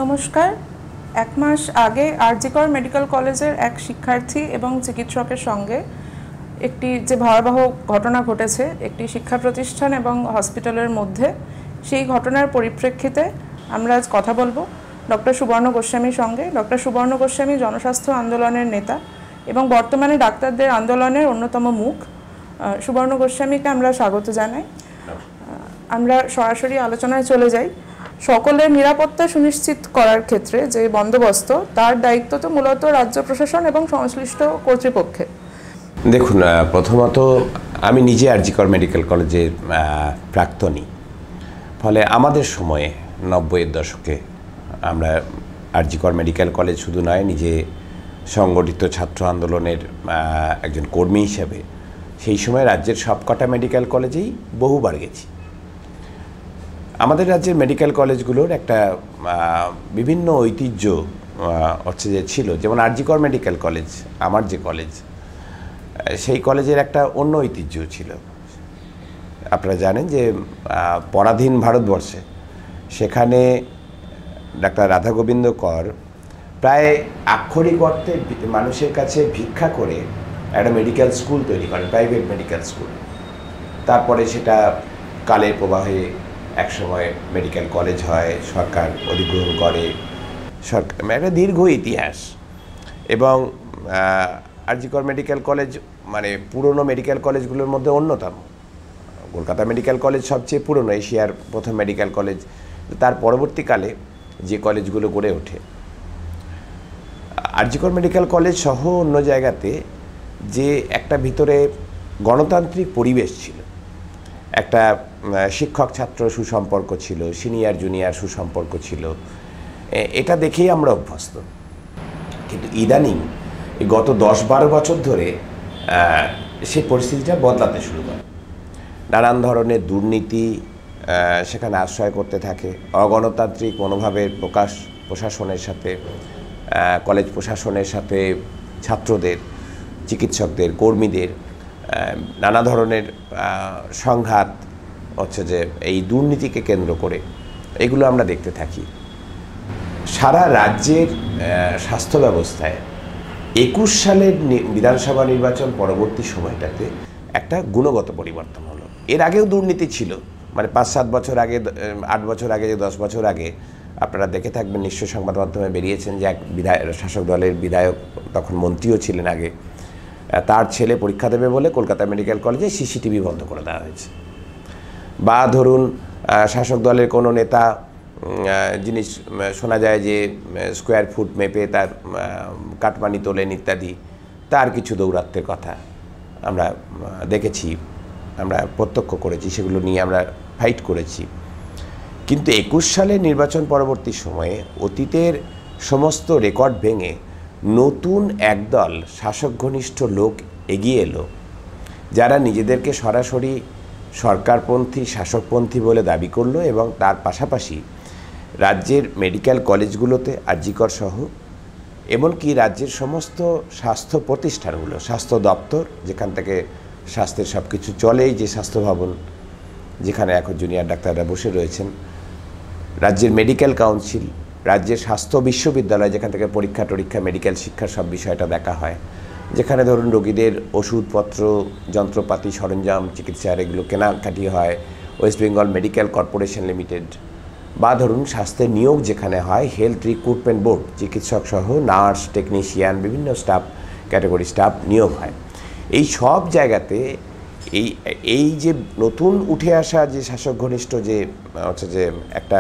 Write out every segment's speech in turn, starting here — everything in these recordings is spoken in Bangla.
নমস্কার। এক মাস আগে আরজি কর মেডিকেল কলেজের এক শিক্ষার্থী এবং চিকিৎসকের সঙ্গে একটি যে ভয়াবহ ঘটনা ঘটেছে একটি শিক্ষা প্রতিষ্ঠান এবং হসপিটালের মধ্যে, সেই ঘটনার পরিপ্রেক্ষিতে আমরা আজ কথা বলবো ডক্টর সুবর্ণ গোস্বামীর সঙ্গে। ডক্টর সুবর্ণ গোস্বামী জনস্বাস্থ্য আন্দোলনের নেতা এবং বর্তমানে ডাক্তারদের আন্দোলনের অন্যতম মুখ। সুবর্ণ গোস্বামীকে আমরা স্বাগত জানাই। আমরা সরাসরি আলোচনায় চলে যাই। সকলের নিরাপত্তা সুনিশ্চিত করার ক্ষেত্রে যে বন্দোবস্ত, তার দায়িত্ব তো মূলত রাজ্য প্রশাসন এবং সংশ্লিষ্ট কর্তৃপক্ষের। দেখুন, প্রথমত আমি নিজে আরজি কর মেডিকেল কলেজের প্রাক্তনী, ফলে আমাদের সময়ে 90-এর দশকে আমরা আরজি কর মেডিকেল কলেজ শুধু নয়, নিজে সংগঠিত ছাত্র আন্দোলনের একজন কর্মী হিসেবে সেই সময় রাজ্যের সবকটা মেডিকেল কলেজেই বহুবার গেছি। আমাদের রাজ্যের মেডিকেল কলেজগুলোর একটা বিভিন্ন ঐতিহ্য হচ্ছে যে ছিল, যেমন আরজি কর মেডিকেল কলেজ, আমার যে কলেজ, সেই কলেজের একটা অন্য ঐতিহ্য ছিল। আপনারা জানেন যে পরাধীন ভারতবর্ষে সেখানে ডাক্তার রাধা গোবিন্দ কর প্রায় আক্ষরিক অর্থে মানুষের কাছে ভিক্ষা করে একটা মেডিকেল স্কুল তৈরি করেন, প্রাইভেট মেডিকেল স্কুল। তারপরে সেটা কালের প্রবাহে একসময় মেডিকেল কলেজ হয়, সরকার অধিগ্রহণ করে, সরকার একটা দীর্ঘ ইতিহাস। এবং আরজি কর মেডিকেল কলেজ মানে পুরনো মেডিকেল কলেজগুলোর মধ্যে অন্যতম। কলকাতা মেডিকেল কলেজ সবচেয়ে পুরনো, এশিয়ার প্রথম মেডিকেল কলেজ। তার পরবর্তীকালে যে কলেজগুলো গড়ে ওঠে, আরজি কর মেডিকেল কলেজ সহ অন্য জায়গাতে যে একটা ভিতরে গণতান্ত্রিক পরিবেশ ছিল, একটা শিক্ষক ছাত্র সুসম্পর্ক ছিল, সিনিয়র জুনিয়র সুসম্পর্ক ছিল, এটা দেখেই আমরা অভ্যস্ত। কিন্তু ইদানিং গত 10-12 বছর ধরে সেই পরিস্থিতিটা বদলাতে শুরু করে। নানান ধরনের দুর্নীতি সেখানে আশ্রয় করতে থাকে, অগণতান্ত্রিক মনোভাবের প্রকাশ প্রশাসনের সাথে, কলেজ প্রশাসনের সাথে, ছাত্রদের, চিকিৎসকদের, কর্মীদের নানা ধরনের সংঘাত হচ্ছে যে এই দুর্নীতিকে কেন্দ্র করে, এগুলো আমরা দেখতে থাকি। সারা রাজ্যের স্বাস্থ্য ব্যবস্থায় 21 সালের বিধানসভা নির্বাচন পরবর্তী সময়টাতে একটা গুণগত পরিবর্তন হলো। এর আগেও দুর্নীতি ছিল, মানে 5-7 বছর আগে, 8 বছর আগে, 10 বছর আগে আপনারা দেখে থাকবেন, নিশ্চয় সংবাদ মাধ্যমে বেরিয়েছেন যে এক শাসক দলের বিধায়ক, তখন মন্ত্রীও ছিলেন আগে, তার ছেলে পরীক্ষা দেবে বলে কলকাতা মেডিকেল কলেজে সিসিটিভি বন্ধ করে দেওয়া হয়েছে। বা ধরুন শাসক দলের কোনো নেতা, জিনিস শোনা যায় যে স্কোয়ার ফুট মেপে তার কাটমানি তোলেন ইত্যাদি, তার কিছু দৌরাত্ম্যের কথা আমরা দেখেছি, আমরা প্রত্যক্ষ করেছি, সেগুলো নিয়ে আমরা ফাইট করেছি। কিন্তু 21 সালের নির্বাচন পরবর্তী সময়ে অতীতের সমস্ত রেকর্ড ভেঙে নতুন একদল শাসক ঘনিষ্ঠ লোক এগিয়ে এলো, যারা নিজেদেরকে সরাসরি সরকারপন্থী, শাসকপন্থী বলে দাবি করলো এবং তার পাশাপাশি রাজ্যের মেডিকেল কলেজগুলোতে আরজি কর সহ এমনকি রাজ্যের সমস্ত স্বাস্থ্য প্রতিষ্ঠানগুলো, স্বাস্থ্য দপ্তর, যেখান থেকে স্বাস্থ্যের সব কিছু চলে, যে স্বাস্থ্য ভবন যেখানে এখন জুনিয়র ডাক্তাররা বসে রয়েছেন, রাজ্যের মেডিকেল কাউন্সিল, রাজ্যের স্বাস্থ্য বিশ্ববিদ্যালয়, যেখান থেকে পরীক্ষা টরীক্ষা, মেডিকেল শিক্ষার সব বিষয়টা দেখা হয়, যেখানে ধরুন রোগীদের ওষুধপত্র, যন্ত্রপাতি, সরঞ্জাম, চিকিৎসার এগুলো কেনাকাটি হয়, West Bengal medical corporation limited. বা ধরুন স্বাস্থ্যের নিয়োগ যেখানে হয়, হেলথ রিক্রুটমেন্ট বোর্ড, চিকিৎসক সহ নার্স, টেকনিশিয়ান, বিভিন্ন স্টাফ ক্যাটাগরি স্টাফ নিয়োগ হয়। এই সব জায়গাতে এই যে নতুন উঠে আসা যে শাসক ঘনিষ্ঠ যে হচ্ছে যে একটা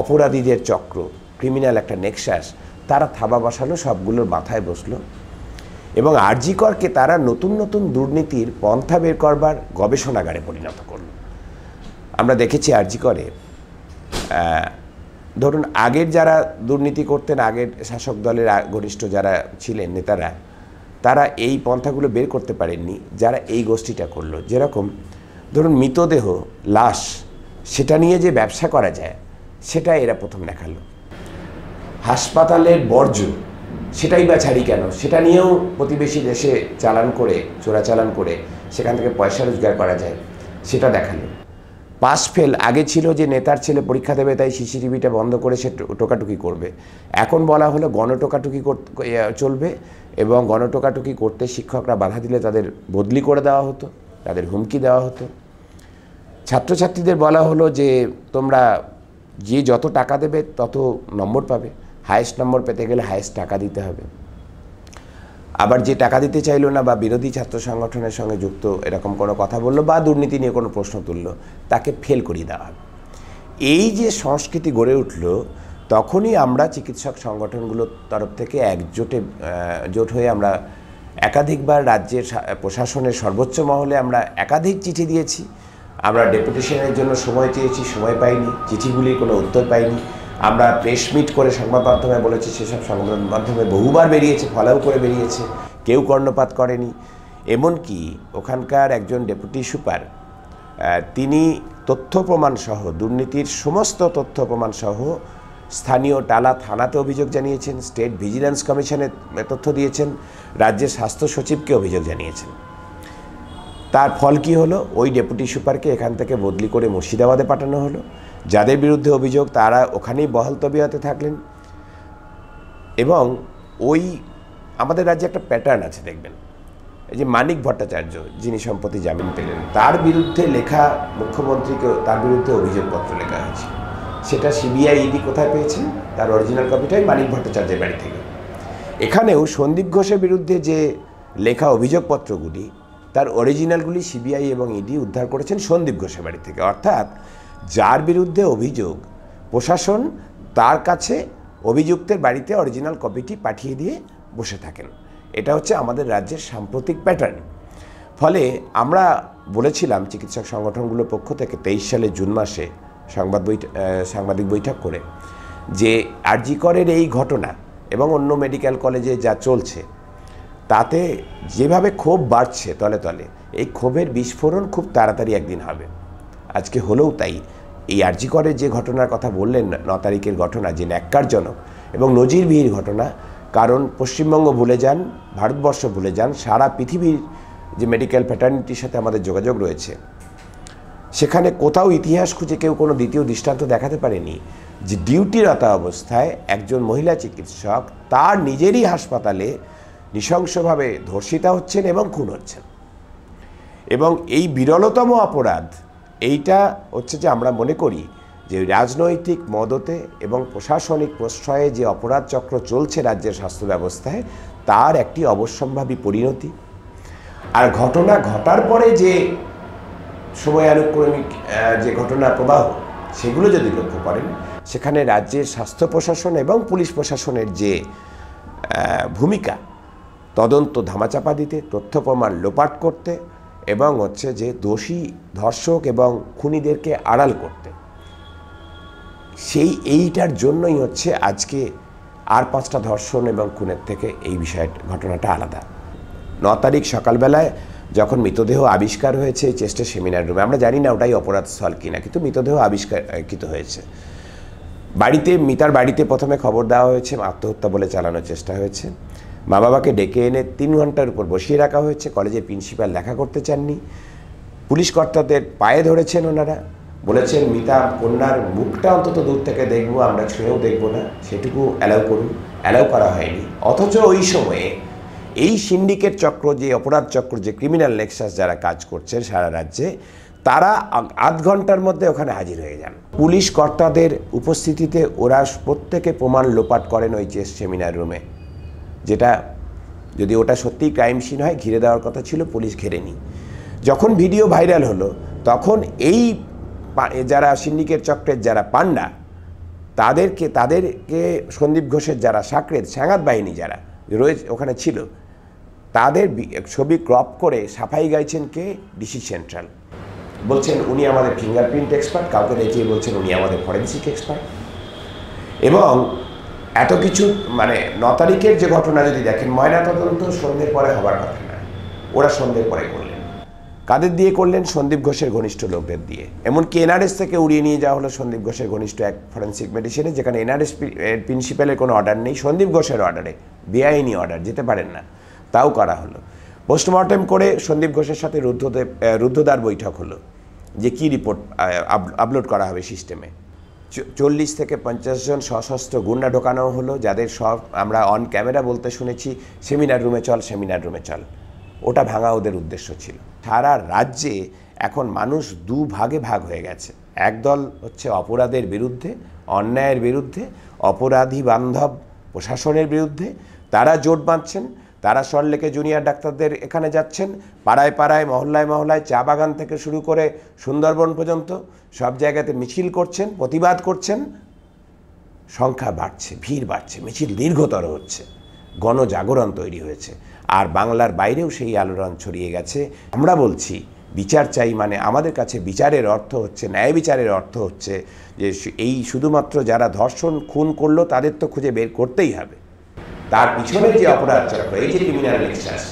অপরাধীদের চক্র, ক্রিমিনাল একটা নেক্সাস, তারা থাবা বসালো, সবগুলোর মাথায় বসলো এবং আরজি করকে তারা নতুন নতুন দুর্নীতির পন্থা বের করবার গবেষণাগারে পরিণত করল। আমরা দেখেছি আরজি করে ধরুন আগের যারা দুর্নীতি করতেন, আগের শাসক দলের ঘনিষ্ঠ যারা ছিলেন নেতারা, তারা এই পন্থাগুলো বের করতে পারেননি, যারা এই গোষ্ঠীটা করলো। যেরকম ধরুন মৃতদেহ, লাশ, সেটা নিয়ে যে ব্যবসা করা যায়, সেটা এরা প্রথম দেখালো। হাসপাতালের বর্জ্য, সেটাই বা ছাড়ি কেন, সেটা নিয়েও প্রতিবেশী দেশে চালান করে, চোরাচালান করে সেখান থেকে পয়সা রোজগার করা যায়, সেটা দেখালো। পাস ফেল আগে ছিল যে নেতার ছেলে পরীক্ষা দেবে তাই সিসিটিভিটা বন্ধ করে সে টোকাটুকি করবে, এখন বলা হলো গণটোকাটুকি চলবে এবং গণটোকাটুকি করতে শিক্ষকরা বাধা দিলে তাদের বদলি করে দেওয়া হতো, তাদের হুমকি দেওয়া হতো। ছাত্রছাত্রীদের বলা হলো যে তোমরা যে যত টাকা দেবে তত নম্বর পাবে, হায়েস্ট নম্বর পেতে গেলে হায়েস্ট টাকা দিতে হবে। আবার যে টাকা দিতে চাইলো না বা বিরোধী ছাত্র সংগঠনের সঙ্গে যুক্ত এরকম কোনো কথা বললো বা দুর্নীতি নিয়ে কোনো প্রশ্ন তুললো, তাকে ফেল করিয়ে দেওয়া হবে। এই যে সংস্কৃতি গড়ে উঠল, তখনই আমরা চিকিৎসক সংগঠনগুলোর তরফ থেকে জোট হয়ে আমরা একাধিকবার রাজ্যের প্রশাসনের সর্বোচ্চ মহলে আমরা একাধিক চিঠি দিয়েছি। আমরা ডেপুটেশনের জন্য সময় চেয়েছি, সময় পাইনি, চিঠিগুলির কোনো উত্তর পাইনি। আমরা প্রেস মিট করে সংবাদ মাধ্যমে বলেছি, সেসব সংবাদ মাধ্যমে বহুবার বেরিয়েছে, ফলাও করে বেরিয়েছে, কেউ কর্ণপাত করেনি। এমনকি ওখানকার একজন ডেপুটি সুপার তিনি তথ্য প্রমাণ সহ, দুর্নীতির সমস্ত তথ্য প্রমাণ সহ স্থানীয় টালা থানাতে অভিযোগ জানিয়েছেন, স্টেট ভিজিলেন্স কমিশনে তথ্য দিয়েছেন, রাজ্যের স্বাস্থ্য সচিবকে অভিযোগ জানিয়েছেন। তার ফল কি হলো? ওই ডেপুটি সুপারকে এখান থেকে বদলি করে মুর্শিদাবাদে পাঠানো হলো। যাদের বিরুদ্ধে অভিযোগ তারা ওখানেই বহাল তবিয়তে থাকলেন। এবং ওই আমাদের রাজ্যে একটা প্যাটার্ন আছে দেখবেন, এই যে মানিক ভট্টাচার্য যিনি সম্প্রতি জামিন পেলেন, তার বিরুদ্ধে লেখা মুখ্যমন্ত্রীকে তার বিরুদ্ধে অভিযোগপত্র লেখা হয়েছে, সেটা সিবিআই ইডি কোথায় পেয়েছেন? তার অরিজিনাল কপিটাই মানিক ভট্টাচার্যের বাড়ি থেকে। এখানেও সন্দীপ ঘোষের বিরুদ্ধে যে লেখা অভিযোগপত্রগুলি তার অরিজিনালগুলি সিবিআই এবং ইডি উদ্ধার করেছেন সন্দীপ ঘোষের বাড়ি থেকে। অর্থাৎ যার বিরুদ্ধে অভিযোগ, প্রশাসন তার কাছে অভিযুক্তের বাড়িতে অরিজিনাল কপিটি পাঠিয়ে দিয়ে বসে থাকেন। এটা হচ্ছে আমাদের রাজ্যের সাম্প্রতিক প্যাটার্ন। ফলে আমরা বলেছিলাম চিকিৎসক সংগঠনগুলোর পক্ষ থেকে 23 সালের জুন মাসে সাংবাদিক বৈঠক করে যে আরজি করের এই ঘটনা এবং অন্য মেডিকেল কলেজে যা চলছে তাতে যেভাবে ক্ষোভ বাড়ছে তলে তলে, এই ক্ষোভের বিস্ফোরণ খুব তাড়াতাড়ি একদিন হবে। আজকে হলেও তাই। এই আরজি করের যে ঘটনার কথা বললেন, 9 তারিখের ঘটনা, যে ন্যাক্কারজনক এবং নজিরবিহীন ঘটনা। কারণ পশ্চিমবঙ্গ ভুলে যান, ভারতবর্ষ ভুলে যান, সারা পৃথিবীর যে মেডিকেল ফ্র্যাটার্নিটির সাথে আমাদের যোগাযোগ রয়েছে, সেখানে কোথাও ইতিহাস খুঁজে কেউ কোনো দ্বিতীয় দৃষ্টান্ত দেখাতে পারেনি যে ডিউটিরত অবস্থায় একজন মহিলা চিকিৎসক তার নিজেরই হাসপাতালে নৃশংসভাবে ধর্ষিতা হচ্ছেন এবং খুন হচ্ছেন। এবং এই বিরলতম অপরাধ, এইটা হচ্ছে যে আমরা মনে করি যে রাজনৈতিক মদতে এবং প্রশাসনিক প্রশ্রয়ে যে অপরাধ চক্র চলছে রাজ্যের স্বাস্থ্য ব্যবস্থায়, তার একটি অবশ্যম্ভাবী পরিণতি। আর ঘটনা ঘটার পরে যে সময়ানুক্রমিক যে ঘটনা প্রবাহ, সেগুলো যদি লক্ষ্য করেন, সেখানে রাজ্যের স্বাস্থ্য প্রশাসন এবং পুলিশ প্রশাসনের যে ভূমিকা, তদন্ত ধামাচাপা দিতে, তথ্য প্রমাণ লোপাট করতে এবং হচ্ছে যে দোষী ধর্ষক এবং খুনিদেরকে আড়াল করতে, এইটার জন্যই হচ্ছে আজকে আর 5টা ধর্ষণ এবং খুনের থেকে এই ঘটনাটা আলাদা। 9 তারিখ সকালবেলায় যখন মৃতদেহ আবিষ্কার হয়েছে চেস্টের সেমিনার রুমে, আমরা জানি না ওটাই অপরাধ স্থল কিনা, কিন্তু মৃতদেহ আবিষ্কৃত হয়েছে। মিতার বাড়িতে প্রথমে খবর দেওয়া হয়েছে, আত্মহত্যা বলে চালানোর চেষ্টা হয়েছে। মা বাবাকে ডেকে এনে 3 ঘন্টার উপর বসিয়ে রাখা হয়েছে। কলেজের প্রিন্সিপাল দেখা করতে চাননি। পুলিশ কর্তাদের পায়ে ধরেছেন ওনারা, বলেছেন মিতা কন্যার মুখটা অন্তত দূর থেকে দেখবো, আমরা ছুঁয়েও দেখবো না, সেটুকু অ্যালাউ করুন। অ্যালাউ করা হয়নি। অথচ ওই সময়ে এই সিন্ডিকেট চক্র, যে অপরাধ চক্র, যে ক্রিমিনাল নেক্সাস যারা কাজ করছেন সারা রাজ্যে, তারা আধ ঘন্টার মধ্যে ওখানে হাজির হয়ে যান। পুলিশ কর্তাদের উপস্থিতিতে ওরা প্রত্যেকে প্রমাণ লোপাট করেন ওই চেস্ট সেমিনার রুমে, যেটা যদি ওটা সত্যিই ক্রাইম সিন হয় ঘিরে দেওয়ার কথা ছিল, পুলিশ ঘেরেনি। যখন ভিডিও ভাইরাল হলো তখন এই যারা সিন্ডিকেট চক্রের যারা পান্ডা, তাদেরকে সন্দীপ ঘোষের যারা সাঙ্গাত বাহিনী যারা রয়েছে ওখানে ছিল, তাদের ছবি ক্রপ করে সাফাই গাইছেন কে? DC central. বলছেন উনি আমাদের ফিঙ্গারপ্রিন্ট এক্সপার্ট, কাউকে দেখিয়ে বলছেন উনি আমাদের ফরেন্সিক এক্সপার্ট। এবং এত কিছু, মানে 9 তারিখের যে ঘটনা যদি দেখেন, ময়নাতদন্ত সন্ধ্যের পরে হবার কথা না, ওরা সন্ধ্যের পরে করলেন। কাদের দিয়ে করলেন? সন্দীপ ঘোষের ঘনিষ্ঠ লোকদের দিয়ে। এমনকি এনআরএস থেকে উড়িয়ে নিয়ে যাওয়া হলো সন্দীপ ঘোষের ঘনিষ্ঠ এক ফরেন্সিক মেডিসিনে, যেখানে এনআরএস প্রিন্সিপালের কোনো অর্ডার নেই, সন্দীপ ঘোষের অর্ডারে, বেআইনি অর্ডার, যেতে পারেন না, তাও করা হলো। পোস্টমর্টেম করে সন্দীপ ঘোষের সাথে রুদ্ধদ্বার বৈঠক হলো। যে কি রিপোর্ট আপলোড করা হবে সিস্টেমে। 40 থেকে 50 জন সশস্ত্র গুন্ডা ঢোকানো হলো, যাদের সব আমরা অন ক্যামেরা বলতে শুনেছি সেমিনার রুমে চল, সেমিনার রুমে চল। ওটা ভাঙা ওদের উদ্দেশ্য ছিল। সারা রাজ্যে এখন মানুষ দুভাগে ভাগ হয়ে গেছে। একদল হচ্ছে অপরাধের বিরুদ্ধে, অন্যায়ের বিরুদ্ধে, অপরাধী বান্ধব প্রশাসনের বিরুদ্ধে। তারা জোট বাঁধছেন, তারা সল্টলেকে জুনিয়র ডাক্তারদের এখানে যাচ্ছেন, পাড়ায় পাড়ায়, মহল্লায় মহল্লায়, চা বাগান থেকে শুরু করে সুন্দরবন পর্যন্ত সব জায়গাতে মিছিল করছেন, প্রতিবাদ করছেন। সংখ্যা বাড়ছে, ভিড় বাড়ছে, মিছিল দীর্ঘতর হচ্ছে, গণজাগরণ তৈরি হয়েছে। আর বাংলার বাইরেও সেই আলোড়ন ছড়িয়ে গেছে। আমরা বলছি বিচার চাই, মানে আমাদের কাছে বিচারের অর্থ হচ্ছে, ন্যায় বিচারের অর্থ হচ্ছে যে এই শুধুমাত্র যারা ধর্ষণ খুন করলো তাদের তো খুঁজে বের করতেই হবে। তার পিছনে যে অপরাধ চক্র, এই যে ক্রিমিনাল নেক্সাস,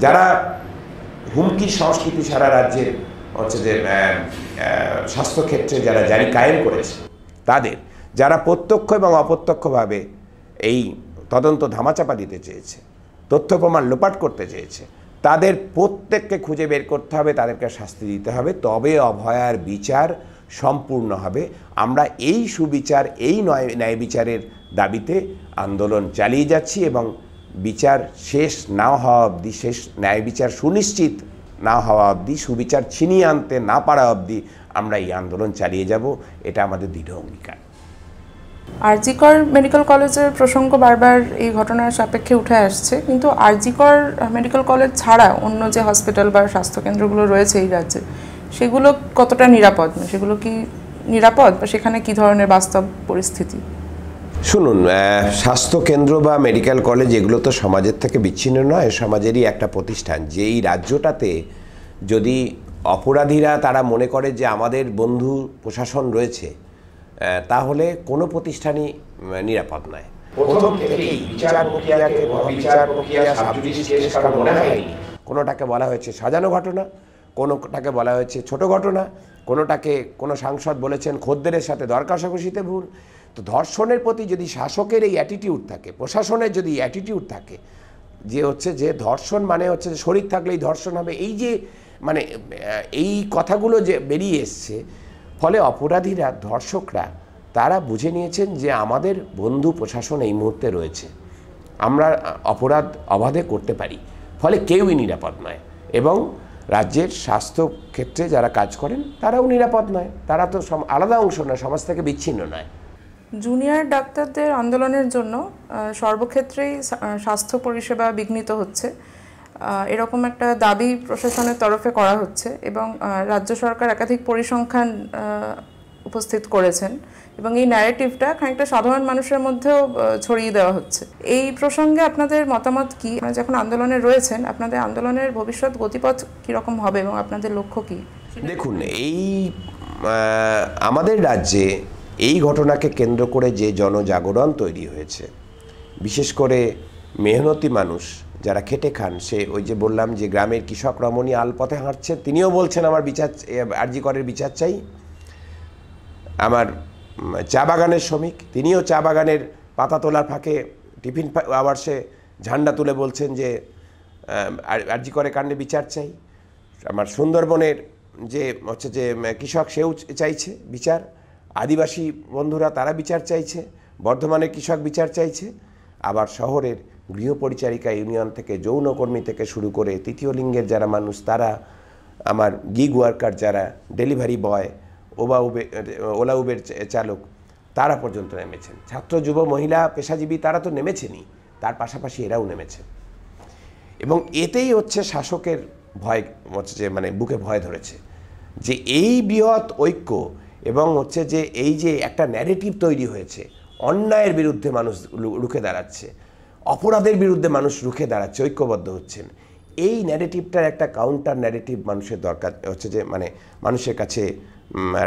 যারা হুমকির সংস্কৃতি সারা রাজ্যের হচ্ছে যে স্বাস্থ্যক্ষেত্রে যারা জারি কায়েম করেছে, তাদের যারা প্রত্যক্ষ এবং অপ্রত্যক্ষভাবে এই তদন্ত ধামাচাপা দিতে চেয়েছে, তথ্য প্রমাণ লোপাট করতে চেয়েছে, তাদের প্রত্যেককে খুঁজে বের করতে হবে, তাদেরকে শাস্তি দিতে হবে। তবে অভয়ার বিচার সম্পূর্ণ হবে। আমরা এই সুবিচার, এই ন্যায় বিচারের দাবিতে আন্দোলন চালিয়ে যাচ্ছি এবং বিচার শেষ না হওয়া অবধি, শেষ ন্যায় বিচার সুনিশ্চিত না হওয়া অবধি, সুবিচার ছিনিয়ে আনতে না পারা অবধি আমরা এই আন্দোলন চালিয়ে যাব। এটা আমাদের দৃঢ় অঙ্গীকার। আরজি কর মেডিকেল কলেজের প্রসঙ্গ বারবার এই ঘটনার সাপেক্ষে উঠে আসছে, কিন্তু আরজি কর মেডিকেল কলেজ ছাড়া অন্য যে হসপিটাল বা স্বাস্থ্যকেন্দ্রগুলো রয়েছে এই রাজ্যে, সেগুলো কতটা নিরাপদ? সেগুলো কি নিরাপদ, বা সেখানে কি ধরনের বাস্তব পরিস্থিতি? শুনুন, স্বাস্থ্যকেন্দ্র বা মেডিকেল কলেজ এগুলো তো সমাজের থেকে বিচ্ছিন্ন নয়, সমাজেরই একটা প্রতিষ্ঠান। যেই রাজ্যটাতে যদি অপরাধীরা তারা মনে করে যে আমাদের বন্ধু প্রশাসন রয়েছে, তাহলে কোনো প্রতিষ্ঠানই নিরাপদ নয়। প্রথম থেকেই বিচার প্রক্রিয়াকে বিচার প্রক্রিয়া সাবজুডিস কেস কারণ মনে হয়নি। কোনোটাকে বলা হয়েছে সাজানো ঘটনা, কোনোটাকে বলা হয়েছে ছোট ঘটনা, কোনোটাকে কোনো সাংসদ বলেছেন খদ্দেরের সাথে দর কষাকষিতে ভুল। তো ধর্ষণের প্রতি যদি শাসকের এই অ্যাটিটিউড থাকে, প্রশাসনের যদি অ্যাটিটিউড থাকে যে হচ্ছে যে ধর্ষণ মানে হচ্ছে যে শরীর থাকলেই ধর্ষণ হবে, এই যে মানে এই কথাগুলো যে বেরিয়ে এসছে, ফলে অপরাধীরা, ধর্ষকরা তারা বুঝে নিয়েছেন যে আমাদের বন্ধু প্রশাসন এই মুহূর্তে রয়েছে, আমরা অপরাধ অবাধে করতে পারি। ফলে কেউই নিরাপদ নয় এবং রাজ্যের স্বাস্থ্য ক্ষেত্রে যারা কাজ করেন তারাও নিরাপদ নয়। তারা তো আলাদা অংশ নয়, সমাজ থেকে বিচ্ছিন্ন নয়। জুনিয়র ডাক্তারদের আন্দোলনের জন্য সর্বক্ষেত্রেই স্বাস্থ্য পরিষেবা বিঘ্নিত হচ্ছে, এরকম একটা দাবি প্রশাসনের তরফে করা হচ্ছে এবং রাজ্য সরকার একাধিক পরিসংখ্যান উপস্থিত করেছেন এবং এই ন্যারেটিভটা খানিকটা সাধারণ মানুষের মধ্যেও ছড়িয়ে দেওয়া হচ্ছে। এই প্রসঙ্গে আপনাদের মতামত কি? আপনারা যখন আন্দোলনে রয়েছেন, আপনাদের আন্দোলনের ভবিষ্যৎ গতিপথ কীরকম হবে এবং আপনাদের লক্ষ্য কী? দেখুন, এই আমাদের রাজ্যে এই ঘটনাকে কেন্দ্র করে যে জনজাগরণ তৈরি হয়েছে, বিশেষ করে মেহনতি মানুষ যারা খেটে খান, সে ওই যে বললাম যে গ্রামের কৃষক রমণী আলপথে হাঁটছে, তিনিও বলছেন আমার বিচার, আরজি করের বিচার চাই। আমার চা বাগানের শ্রমিক, তিনিও চা বাগানের পাতা তোলার ফাঁকে টিফিন আওয়ার্সে ঝান্ডা তুলে বলছেন যে আরজি করে কাণ্ডে বিচার চাই। আমার সুন্দরবনের যে হচ্ছে যে কৃষক, সেও চাইছে বিচার। আদিবাসী বন্ধুরা তারা বিচার চাইছে, বর্ধমানের কৃষক বিচার চাইছে। আবার শহরের গৃহপরিচারিকা ইউনিয়ন থেকে, যৌনকর্মী থেকে শুরু করে তৃতীয় লিঙ্গের যারা মানুষ, তারা, আমার গিগ ওয়ার্কার যারা, ডেলিভারি বয়, ওলা উবের চালক, তারা পর্যন্ত নেমেছেন। ছাত্র, যুব, মহিলা, পেশাজীবী তারা তো নেমেছেনই, তার পাশাপাশি এরাও নেমেছেন। এবং এতেই হচ্ছে শাসকের ভয় হচ্ছে যে মানে বুকে ভয় ধরেছে যে এই বৃহৎ ঐক্য এবং হচ্ছে যে এই যে একটা ন্যারেটিভ তৈরি হয়েছে, অন্যায়ের বিরুদ্ধে মানুষ রুখে দাঁড়াচ্ছে, অপরাধের বিরুদ্ধে মানুষ রুখে দাঁড়াচ্ছে, ঐক্যবদ্ধ হচ্ছেন। এই ন্যারেটিভটার একটা কাউন্টার ন্যারেটিভ মানুষের দরকার হচ্ছে যে মানে মানুষের কাছে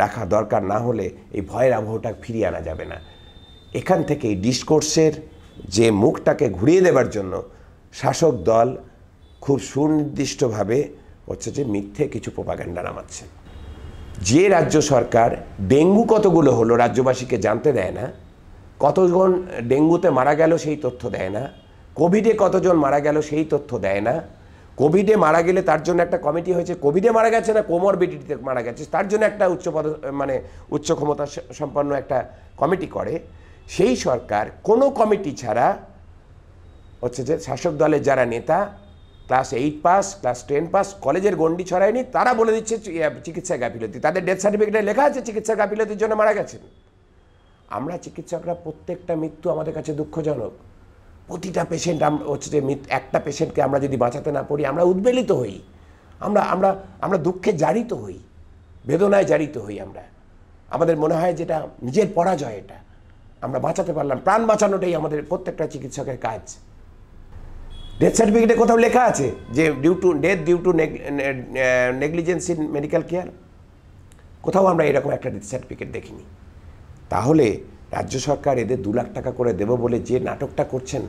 রাখা দরকার। না হলে এই ভয়ের আবহটা ফিরিয়ে আনা যাবে না। এখান থেকে এই ডিসকোর্সের যে মুখটাকে ঘুরিয়ে দেবার জন্য শাসক দল খুব সুনির্দিষ্টভাবে হচ্ছে যে মিথ্যে কিছু প্রোপাগান্ডা নামাচ্ছে। যে রাজ্য সরকার ডেঙ্গু কতগুলো হলো রাজ্যবাসীকে জানতে দেয় না, কতজন ডেঙ্গুতে মারা গেল সেই তথ্য দেয় না, কোভিডে কতজন মারা গেল সেই তথ্য দেয় না, কোভিডে মারা গেলে তার জন্য একটা কমিটি হয়েছে, কোভিডে মারা গেছে না কোমরবিডিটিতে মারা গেছে তার জন্য একটা উচ্চ ক্ষমতা সম্পন্ন একটা কমিটি করে। সেই সরকার কোনো কমিটি ছাড়া হচ্ছে যে শাসক দলের যারা নেতা ক্লাস 8 পাস ক্লাস 10 পাস কলেজের গণ্ডি ছড়ায়নি, তারা বলে দিচ্ছে চিকিৎসা গাফিলতি, তাদের ডেথ সার্টিফিকেটে লেখা আছে চিকিৎসা গাফিলতির জন্য মারা গেছেন। আমরা চিকিৎসকরা প্রত্যেকটা মৃত্যু আমাদের কাছে দুঃখজনক। প্রতিটা পেশেন্ট হচ্ছে যে একটা পেশেন্টকে আমরা যদি বাঁচাতে না পারি আমরা উদ্বেলিত হই, আমরা আমরা আমরা দুঃখে জারিত হই, বেদনায় জারিত হই। আমাদের মনে হয় যেটা নিজের পরাজয়, এটা আমরা বাঁচাতে পারলাম, প্রাণ বাঁচানোটাই আমাদের প্রত্যেকটা চিকিৎসকের কাজ। ডেথ সার্টিফিকেটে কোথাও লেখা আছে যে death due to negligence in medical care? কোথাও আমরা এরকম একটা ডেথ সার্টিফিকেট দেখিনি। তাহলে রাজ্য সরকার এদের 2 লাখ টাকা করে দেব বলে যে নাটকটা করছেন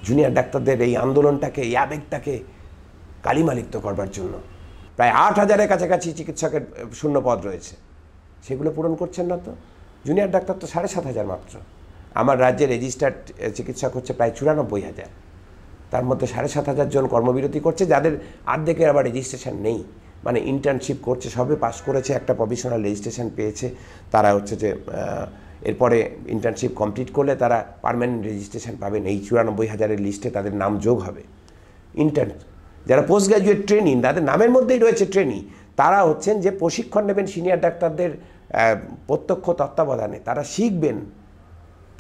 জুনিয়র ডাক্তারদের এই আন্দোলনটাকে, এই আবেগটাকে কালিমালিপ্ত করবার জন্য, প্রায় 8,000-এর কাছাকাছি চিকিৎসকের শূন্য পদ রয়েছে, সেগুলো পূরণ করছেন না। তো জুনিয়র ডাক্তার তো 7,500 মাত্র। আমার রাজ্যে রেজিস্টার্ড চিকিৎসক হচ্ছে প্রায় 94,000, তার মধ্যে 7,500 জন কর্মবিরতি করছে, যাদের অর্ধেকের আবার রেজিস্ট্রেশন নেই, মানে ইন্টার্নশিপ করছে, সবে পাস করেছে, একটা প্রভিশনাল রেজিস্ট্রেশন পেয়েছে, তারা হচ্ছে যে এরপরে ইন্টার্নশিপ কমপ্লিট করলে তারা পার্মানেন্ট রেজিস্ট্রেশন পাবেন, এই 94,000-এর লিস্টে তাদের নাম যোগ হবে। ইন্টার্ন যারা পোস্ট গ্র্যাজুয়েট ট্রেনি, তাদের নামের মধ্যেই রয়েছে ট্রেনি, তারা হচ্ছেন যে প্রশিক্ষণ নেবেন সিনিয়র ডাক্তারদের প্রত্যক্ষ তত্ত্বাবধানে, তারা শিখবেন।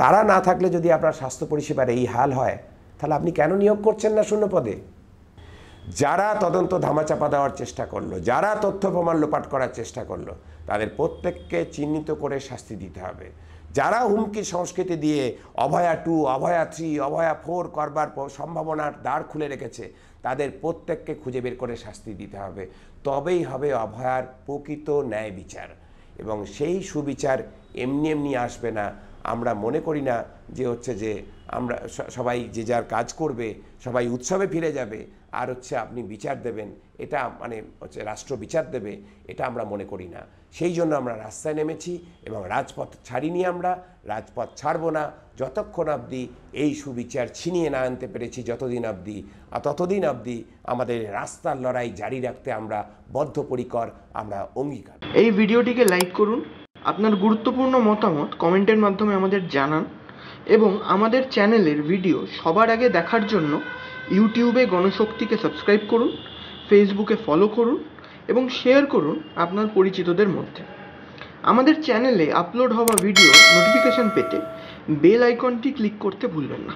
তারা না থাকলে যদি আপনার স্বাস্থ্য পরিষেবার এই হাল হয়, তাহলে আপনি কেন নিয়োগ করছেন না শূন্য পদে? যারা তদন্ত ধামাচাপা দেওয়ার চেষ্টা করলো, যারা তথ্য প্রমাণ লোপাট করার চেষ্টা করলো, তাদের প্রত্যেককে চিহ্নিত করে শাস্তি দিতে হবে। যারা হুমকি সংস্কৃতি দিয়ে অভয়া 2, অভয়া 3, অভয়া 4 করবার সম্ভাবনার দ্বার খুলে রেখেছে, তাদের প্রত্যেককে খুঁজে বের করে শাস্তি দিতে হবে। তবেই হবে অভয়ার প্রকৃত ন্যায় বিচার, এবং সেই সুবিচার এমনি এমনি আসবে না। আমরা মনে করি না যে হচ্ছে যে আমরা সবাই যে যার কাজ করবে, সবাই উৎসবে ফিরে যাবে, আর হচ্ছে আপনি বিচার দেবেন, এটা মানে হচ্ছে রাষ্ট্র বিচার দেবে, এটা আমরা মনে করি না। সেই জন্য আমরা রাস্তায় নেমেছি এবং রাজপথ ছাড়িনি। আমরা রাজপথ ছাড়বো না যতক্ষণ অবধি এই সুবিচার ছিনিয়ে না আনতে পেরেছি, ততদিন অবধি আমাদের রাস্তার লড়াই জারি রাখতে আমরা বদ্ধপরিকর, আমরা অঙ্গীকার। এই ভিডিওটিকে লাইক করুন, আপনার গুরুত্বপূর্ণ মতামত কমেন্টের মাধ্যমে আমাদের জানান, এবং আমাদের চ্যানেলের ভিডিও সবার আগে দেখার জন্য ইউটিউবে গণশক্তিকে সাবস্ক্রাইব করুন, ফেসবুকে ফলো করুন এবং শেয়ার করুন আপনার পরিচিতদের মধ্যে। আমাদের চ্যানেলে আপলোড হওয়া ভিডিও নোটিফিকেশন পেতে বেল আইকনটি ক্লিক করতে ভুলবেন না।